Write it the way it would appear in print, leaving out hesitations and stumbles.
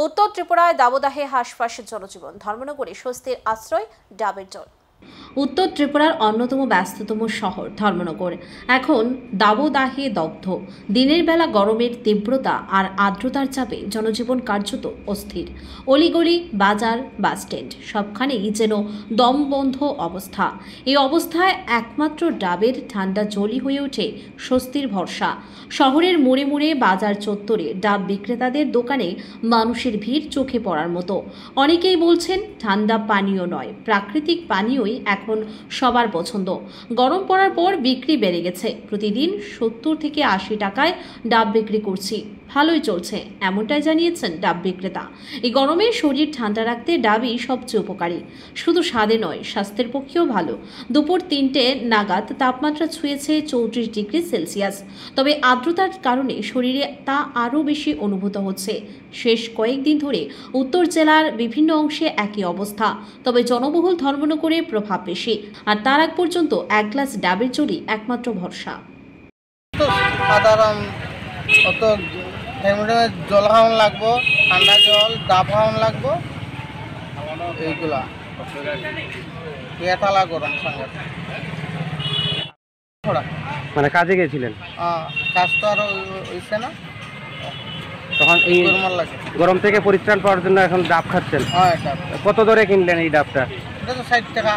উত্তর ত্রিপুরায় দাবদাহে হাঁসফাঁস জনজীবন, ধর্মনগরে স্বস্তির আশ্রয় ডাবের জল। উত্তর ত্রিপুরার অন্যতম ব্যস্ততম শহর ধর্মনগর এখন দাবদাহে দগ্ধ। দিনের বেলা গরমের তীব্রতা আর আর্দ্রতার চাপে জনজীবন কার্যত অস্থির। অলিগলি, বাজার, বাসস্ট্যান্ড সবখানেই যেন দমবন্ধ অবস্থা। এই অবস্থায় একমাত্র ডাবের ঠান্ডা জলই হয়ে ওঠে স্বস্তির ভরসা। শহরের মোড়ে মোড়ে, বাজার চত্বরে ডাব বিক্রেতাদের দোকানে মানুষের ভিড় চোখে পড়ার মতো। অনেকেই বলছেন ঠান্ডা পানীয় নয়, প্রাকৃতিক পানীয়ই এখন সবার পছন্দ। গরম পড়ার পর বিক্রি বেড়ে গেছে। প্রতিদিন 70 থেকে 80 টাকায় ডাব বিক্রি করছি, ভালোই চলছে, এমনটাই জানিয়েছেন ডাব বিক্রেতা। এই গরমে শরীর ঠান্ডা রাখতে ডাবই সবচেয়ে উপকারী। শুধু স্বাদে নয়, স্বাস্থ্যের পক্ষেও ভালো। দুপুর 3টে নাগাদ তাপমাত্রা ছুঁয়েছে 34 ডিগ্রি সেলসিয়াস। তবে আর্দ্রতার কারণে শরীরে তা আরও বেশি অনুভূত হচ্ছে। শেষ কয়েকদিন ধরে উত্তর জেলার বিভিন্ন অংশে একই অবস্থা। তবে জনবহুল ধর্মনগরে প্রভাব বেশি। আর তার আগ পর্যন্ত এক গ্লাস ডাবের জলই একমাত্র ভরসা। অত জল খাওয়ান লাগবো, ঠান্ডা জল, ডাব খাওয়ান লাগবো, এইগুলা পেটালা গরম সঙ্গে। মানে কাজে গেছিলেন? কাজ তো আর হইছে না, তখন এই গরম থেকে পরিত্রাণ পাওয়ার জন্য এখন ডাব খাচ্ছেন। হ্যাঁ, কত দরে কিনলেন এই ডাবটা? এটা তো 60 টাকা।